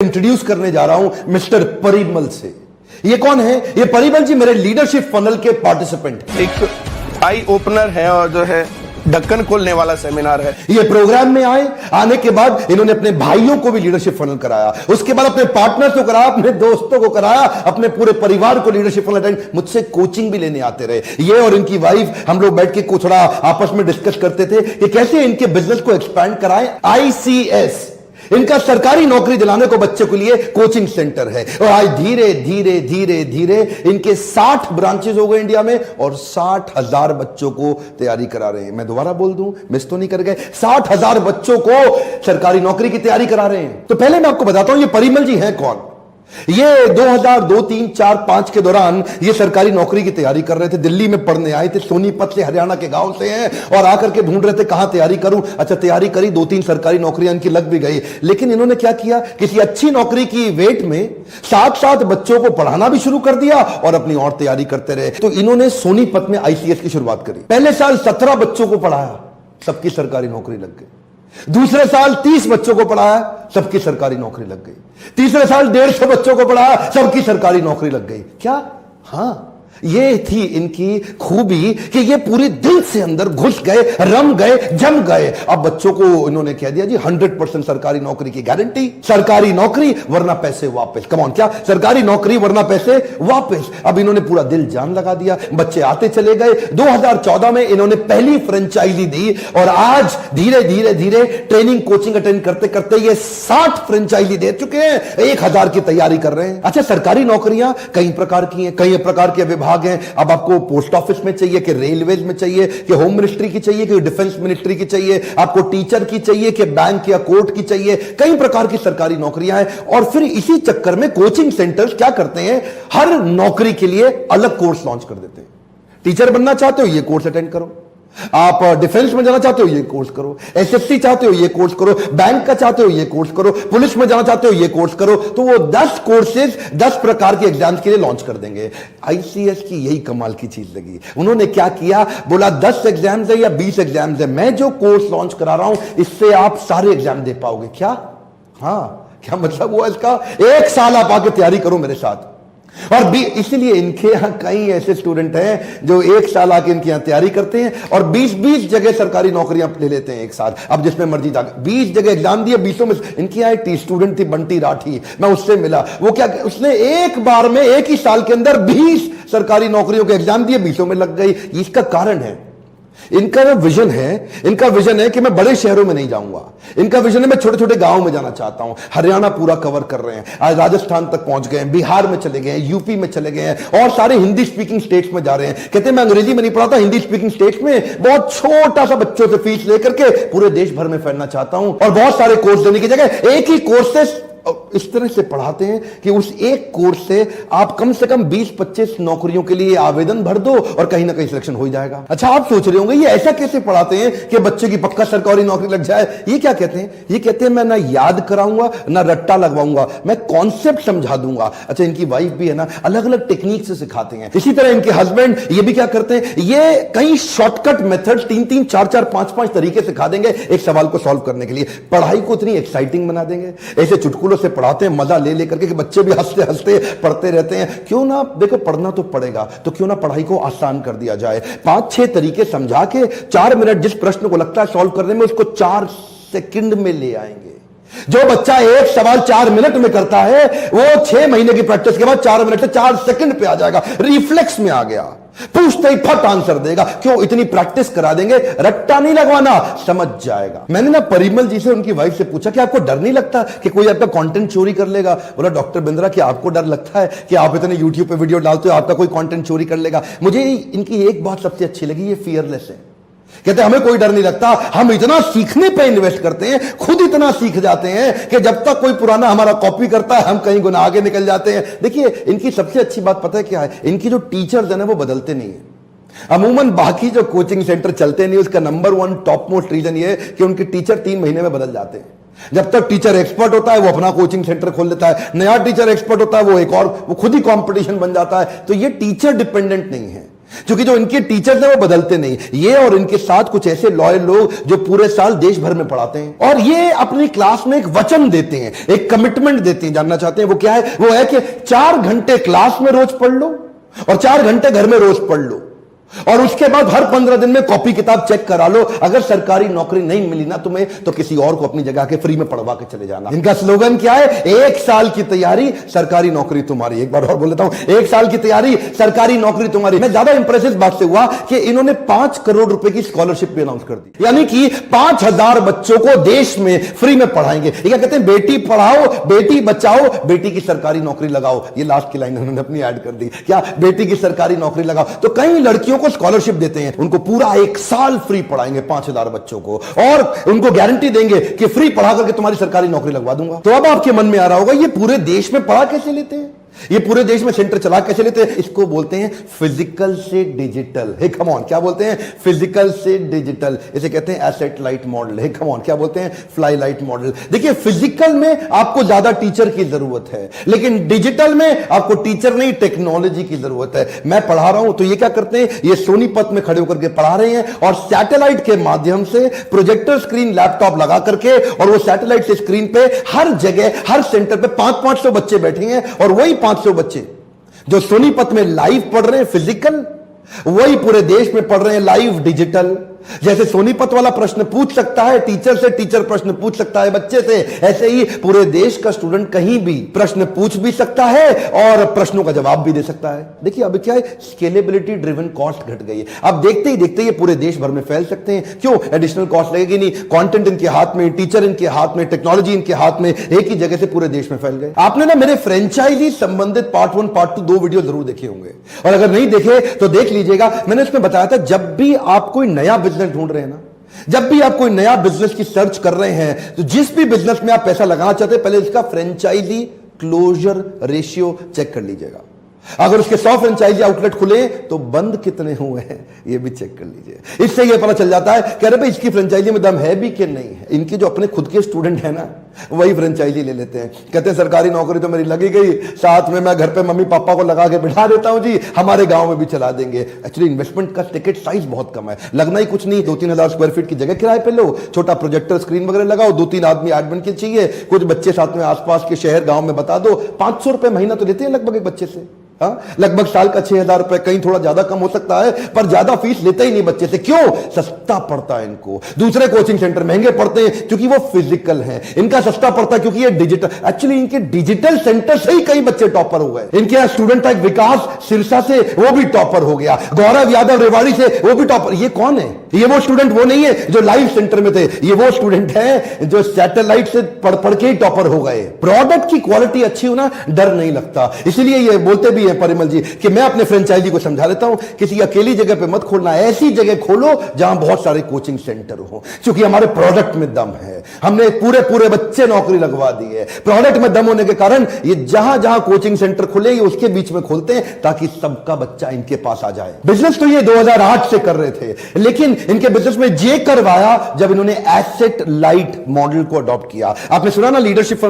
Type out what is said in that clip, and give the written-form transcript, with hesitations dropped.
Introduce करने जा रहा हूं मिस्टर परिमल से। ये कौन है? ये परिमल जी मेरे लीडरशिप फनल के पार्टिसिपेंट, एक आई ओपनर है और जो है ढक्कन खोलने वाला सेमिनार है। ये प्रोग्राम में आने के बाद इन्होंने अपने भाइयों को भी लीडरशिप फनल कराया, उसके बाद अपने पार्टनर्स को कराया, अपने दोस्तों को कराया, अपने पूरे परिवार को लीडरशिप फनल अटेंड, मुझसे कोचिंग भी लेने आते रहे। ये और इनकी वाइफ हम लोग बैठ के कुछ थोड़ा आपस में डिस्कस करते थे कि कैसे इनके बिजनेस को एक्सपैंड कराएं। ICS इनका सरकारी नौकरी दिलाने को बच्चे के लिए कोचिंग सेंटर है और आज धीरे धीरे धीरे धीरे इनके 60 ब्रांचेस हो गए इंडिया में और 60,000 बच्चों को तैयारी करा रहे हैं। मैं दोबारा बोल दूं, मिस तो नहीं कर गए, 60,000 बच्चों को सरकारी नौकरी की तैयारी करा रहे हैं। तो पहले मैं आपको बताता हूं ये परिमल जी हैं कौन। ये 2002, 3, 4, 5 के दौरान ये सरकारी नौकरी की तैयारी कर रहे थे। दिल्ली में पढ़ने आए थे, सोनीपत से, हरियाणा के गांव से हैं और आकर के ढूंढ रहे थे कहां तैयारी करूं। अच्छा, तैयारी करी, 2-3 सरकारी नौकरियां इनकी लग भी गई, लेकिन इन्होंने क्या किया, किसी अच्छी नौकरी की वेट में साथ साथ बच्चों को पढ़ाना भी शुरू कर दिया और अपनी और तैयारी करते रहे। तो इन्होंने सोनीपत में ICS की शुरुआत करी। पहले साल 17 बच्चों को पढ़ाया, सबकी सरकारी नौकरी लग गई। दूसरे साल 30 बच्चों को पढ़ाया, सबकी सरकारी नौकरी लग गई। तीसरे साल 150 बच्चों को पढ़ाया, सबकी सरकारी नौकरी लग गई। क्या? हाँ, ये थी इनकी खूबी कि ये पूरे दिल से अंदर घुस गए, रम गए, जम गए। अब बच्चों को इन्होंने कह दिया जी 100% सरकारी नौकरी की गारंटी, सरकारी नौकरी वरना पैसे वापस। कम ऑन, क्या सरकारी नौकरी वरना पैसे वापस। अब इन्होंने पूरा दिल जान लगा दिया, बच्चे आते चले गए। 2014 में इन्होंने पहली फ्रेंचाइजी दी और आज धीरे धीरे धीरे ट्रेनिंग कोचिंग अटेंड करते करते ये 60 फ्रेंचाइजी दे चुके हैं, 1000 की तैयारी कर रहे हैं। अच्छा, सरकारी नौकरियां कई प्रकार की हैं, कई प्रकार के विभाग हैं। अब आपको पोस्ट ऑफिस में चाहिए कि रेलवेज में चाहिए कि होम मिनिस्ट्री की चाहिए कि डिफेंस मिनिस्ट्री की चाहिए, आपको टीचर की चाहिए कि बैंक या कोर्ट की चाहिए, कई प्रकार की सरकारी नौकरियां हैं। और फिर इसी चक्कर में कोचिंग सेंटर्स क्या करते हैं, हर नौकरी के लिए अलग कोर्स लॉन्च कर देते हैं। टीचर बनना चाहते हो, ये कोर्स अटेंड करो। आप डिफेंस में जाना चाहते हो, ये कोर्स करो। SSC चाहते हो, ये कोर्स करो। बैंक का चाहते हो, ये कोर्स करो। पुलिस में जाना चाहते हो, ये कोर्स करो। तो वो 10 कोर्सेज 10 प्रकार के एग्जाम्स के लिए लॉन्च कर देंगे। ICS की यही कमाल की चीज लगी। उन्होंने क्या किया, बोला 10 एग्जाम्स है या 20 एग्जाम्स है, मैं जो कोर्स लॉन्च करा रहा हूं इससे आप सारे एग्जाम दे पाओगे। क्या? हाँ, क्या मतलब हुआ इसका? 1 साल आप आके तैयारी करो मेरे साथ। और इसलिए इनके यहां कई ऐसे स्टूडेंट हैं जो 1 साल आके इनके यहां तैयारी करते हैं और 20-20 जगह सरकारी नौकरियां ले लेते हैं एक साथ। अब जिसमें मर्जी जाकर 20 जगह एग्जाम दिए, 20 में इनकी यहां एक स्टूडेंट थी बंटी राठी, मैं उससे मिला। वो क्या, उसने एक बार में, एक ही साल के अंदर 20 सरकारी नौकरियों के एग्जाम दिए, 20 में लग गई। इसका कारण है इनका विजन है, इनका विजन है कि मैं बड़े शहरों में नहीं जाऊंगा। इनका विजन है मैं छोटे छोटे गांवों में जाना चाहता हूं। हरियाणा पूरा कवर कर रहे हैं, आज राजस्थान तक पहुंच गए हैं, बिहार में चले गए हैं, यूपी में चले गए हैं और सारे हिंदी स्पीकिंग स्टेट्स में जा रहे हैं। कहते हैं मैं अंग्रेजी में नहीं पढ़ाता, हिंदी स्पीकिंग स्टेट्स में बहुत छोटा सा बच्चों से फीस लेकर के पूरे देश भर में फैलना चाहता हूं और बहुत सारे कोर्स देने की जगह एक ही कोर्स से इस तरह से पढ़ाते हैं कि उस एक कोर्स से आप कम से कम 20-25 नौकरियों के लिए आवेदन भर दो और कहीं ना कहीं सिलेक्शन हो ही जाएगा। अच्छा, आप सोच रहे होंगे ये ऐसा कैसे पढ़ाते हैं कि बच्चे की पक्का सरकारी नौकरी लग जाए। ये क्या कहते हैं? ये कहते हैं मैं ना याद कराऊंगा ना रट्टा लगवाऊंगा, मैं कॉन्सेप्ट समझा दूंगा। अच्छा, इनकी वाइफ भी है ना, अलग अलग टेक्निक से सिखाते हैं। इसी तरह इनके हस्बैंड ये भी क्या करते हैं, ये कई शॉर्टकट मेथड 3-3, 4-4, 5-5 तरीके सिखा देंगे एक सवाल को सॉल्व करने के लिए। पढ़ाई को इतनी एक्साइटिंग बना देंगे, ऐसे चुटकुलों से पढ़ाते हैं, मजा ले लेकर के कि बच्चे भी हंसते हंसते पढ़ते रहते हैं। क्यों ना, देखो पढ़ना तो पड़ेगा, तो क्यों ना पढ़ाई को आसान कर दिया जाए। 5-6 तरीके समझा के 4 मिनट जिस प्रश्न को लगता है सॉल्व करने में, उसको 4 सेकंड में ले आएंगे। जो बच्चा एक सवाल 4 मिनट में करता है वो 6 महीने की प्रैक्टिस के बाद 4 मिनट से 4 सेकंड पे आ जाएगा, रिफ्लेक्स में आ गया, पूछते ही फट आंसर देगा। क्यों? इतनी प्रैक्टिस करा देंगे, रट्टा नहीं लगवाना, समझ जाएगा। मैंने ना परिमल जी से, उनकी वाइफ से पूछा कि आपको डर नहीं लगता कि कोई आपका कंटेंट चोरी कर लेगा? बोला डॉक्टर बिंद्रा कि आपको डर लगता है कि आप इतने यूट्यूब पे वीडियो डालते हो, आपका कोई कंटेंट चोरी कर लेगा? मुझे इनकी एक बात सबसे अच्छी लगी, ये फियरलेस है। कहते हमें कोई डर नहीं लगता, हम इतना सीखने पे इन्वेस्ट करते हैं, खुद इतना सीख जाते हैं कि जब तक कोई पुराना हमारा कॉपी करता है हम कहीं गुना आगे निकल जाते हैं। देखिए इनकी सबसे अच्छी बात पता है क्या है, इनकी जो टीचर्स है ना वो बदलते नहीं है। अमूमन बाकी जो कोचिंग सेंटर चलते नहीं, उसका नंबर 1 टॉप मोस्ट रीजन ये है कि उनके टीचर 3 महीने में बदल जाते हैं। जब तक टीचर एक्सपर्ट होता है वो अपना कोचिंग सेंटर खोल लेता है, नया टीचर एक्सपर्ट होता है वो एक और, वो खुद ही कंपटीशन बन जाता है। तो ये टीचर डिपेंडेंट नहीं है, क्योंकि जो इनके टीचर्स हैं वो बदलते नहीं, ये और इनके साथ कुछ ऐसे लॉयल लोग जो पूरे साल देश भर में पढ़ाते हैं और ये अपनी क्लास में एक वचन देते हैं, एक कमिटमेंट देते हैं। जानना चाहते हैं वो क्या है? वो है कि 4 घंटे क्लास में रोज पढ़ लो और 4 घंटे घर में रोज पढ़ लो और उसके बाद हर 15 दिन में कॉपी किताब चेक करा लो। अगर सरकारी नौकरी नहीं मिली ना तुम्हें तो किसी और को अपनी जगह के फ्री में पढ़वा के चले जाना। इनका स्लोगन क्या है? 1 साल की तैयारी सरकारी नौकरी तुम्हारी। एक बार और बोल देता हूं, 1 साल की तैयारी सरकारी नौकरी तुम्हारी। मैं ज्यादा इंप्रेस इस बात से हुआ कि इन्होंने 5 करोड़ रुपए की स्कॉलरशिप भी अनाउंस कर दी, यानी कि 5000 बच्चों को देश में फ्री में पढ़ाएंगे। ये क्या कहते हैं? बेटी पढ़ाओ, बेटी बचाओ, बेटी की सरकारी नौकरी लगाओ। ये लास्ट की लाइन उन्होंने अपनी ऐड कर दी, क्या? बेटी की सरकारी नौकरी लगाओ। तो कई लड़कियों को स्कॉलरशिप देते हैं, उनको पूरा 1 साल फ्री पढ़ाएंगे 5000 बच्चों को और उनको गारंटी देंगे कि फ्री पढ़ा करके तुम्हारी सरकारी नौकरी लगवा दूंगा। तो अब आपके मन में आ रहा होगा ये पूरे देश में पढ़ा कैसे लेते हैं, ये पूरे देश में सेंटर चला कैसे लेते हैं? इसको बोलते हैं फिजिकल से डिजिटल। हे कम ऑन, क्या बोलते हैं? फिजिकल से डिजिटल। इसे कहते हैं asset light model. Hey come on, क्या बोलते हैं? Fly light model. देखिए, फिजिकल में आपको ज्यादा टीचर की जरूरत है, लेकिन डिजिटल में आपको टीचर नहीं टेक्नोलॉजी की जरूरत है। मैं पढ़ा रहा हूं तो ये क्या करते हैं? ये सोनीपत में खड़े होकर के पढ़ा रहे हैं और सैटेलाइट के माध्यम से प्रोजेक्टर स्क्रीन लैपटॉप लगा करके और वो सैटेलाइट से स्क्रीन पे हर जगह हर सेंटर पे 500-500 बच्चे बैठे हैं और वही 500 बच्चे जो सोनीपत में लाइव पढ़ रहे हैं फिजिकल, वही पूरे देश में पढ़ रहे हैं लाइव डिजिटल। जैसे सोनीपत वाला प्रश्न पूछ सकता है टीचर से, टीचर प्रश्न पूछ सकता है बच्चे से, ऐसे ही पूरे देश का स्टूडेंट कहीं भी प्रश्न पूछ भी सकता है और प्रश्नों का जवाब भी दे सकता है। देखिए अब क्या है? स्केलेबिलिटी ड्रिवन कॉस्ट घट गई है। अब देखते ही देखते ये पूरे देश भर में फैल सकते हैं। क्यों? एडिशनल कॉस्ट लगेगी नहीं, कंटेंट इनके हाथ में, टीचर इनके हाथ में, टेक्नोलॉजी इनके हाथ में, एक ही जगह से पूरे देश में फैल गए। आपने ना मेरे फ्रेंचाइजी संबंधित पार्ट 1 पार्ट 2 2 वीडियो जरूर देखे होंगे और अगर नहीं देखे तो देख लीजिएगा। मैंने उसमें बताया था जब भी आप कोई नया बिजनेस ढूंढ रहे हैं ना, जब भी आप कोई नया बिजनेस की सर्च कर रहे हैं, तो जिस भी बिजनेस में आप पैसा लगाना चाहते हैं पहले इसका फ्रेंचाइजी क्लोजर रेशियो चेक कर लीजिएगा। अगर उसके 100 फ्रेंचाइजी आउटलेट खुले तो बंद कितने हुए हैं ये भी चेक कर लीजिए। इससे ये पता चल जाता है कि अरे भाई इसकी फ्रेंचाइजी में दम है भी कि नहीं है। इनके जो अपने खुद के स्टूडेंट हैं ना वही फ्रेंचाइजी ले लेते हैं, कहते हैं सरकारी नौकरी तो मेरी लगी गई, साथ में मैं घर पे मम्मी पापा को लगा के बिठा देता हूं जी, हमारे गांव में भी चला देंगे। एक्चुअली इन्वेस्टमेंट का टिकट साइज बहुत कम है, लगना ही कुछ नहीं। 2-3 हजार स्क्वायर फीट की जगह किराए पे लो, छोटा प्रोजेक्टर स्क्रीन वगैरह लगाओ, 2-3 आदमी एडमिन के चाहिए, कुछ बच्चे साथ में आसपास के शहर गांव में बता दो, 500 रुपए महीना तो लेते हैं लगभग एक बच्चे से। लगभग साल का 6000 रुपए, कहीं थोड़ा ज्यादा कम हो सकता है पर ज्यादा फीस लेते ही नहीं बच्चे से। क्यों? सस्ता पड़ता है इनको। दूसरे कोचिंग सेंटर महंगे पड़ते हैं क्योंकि वो फिजिकल हैं, इनका सस्ता पड़ता है क्योंकि ये डिजिटल। एक्चुअली इनके डिजिटल सेंटर से ही कई बच्चे टॉपर हो गए। इनके यहाँ स्टूडेंट था एक विकास सिरसा से, वो भी टॉपर हो गया। गौरव यादव रेवाड़ी से, वो भी टॉपर। ये कौन है? ये वो स्टूडेंट वो नहीं है जो लाइव सेंटर में थे, ये वो स्टूडेंट है जो सैटेलाइट से पढ़ पढ़ के ही टॉपर हो गए। प्रोडक्ट की क्वालिटी अच्छी हो ना, डर नहीं लगता। इसीलिए ये बोलते भी हैं परिमल जी कि मैं अपने फ्रेंचाइजी को समझा देता हूं, किसी अकेली जगह पे मत खोलना, ऐसी जगह खोलो जहां बहुत सारे कोचिंग सेंटर हो, क्योंकि हमारे प्रोडक्ट में दम है। हमने पूरे पूरे बच्चे नौकरी लगवा दी है। प्रोडक्ट में दम होने के कारण ये जहां जहां कोचिंग सेंटर खुले ये उसके बीच में खोलते हैं ताकि सबका बच्चा इनके पास आ जाए। बिजनेस तो ये 2008 से कर रहे थे, लेकिन इनके बिजनेस में जे करवाया जब इन्होंने एसेट लाइट मॉडल को अडॉप्ट किया। आपने सुना ना लीडरशिप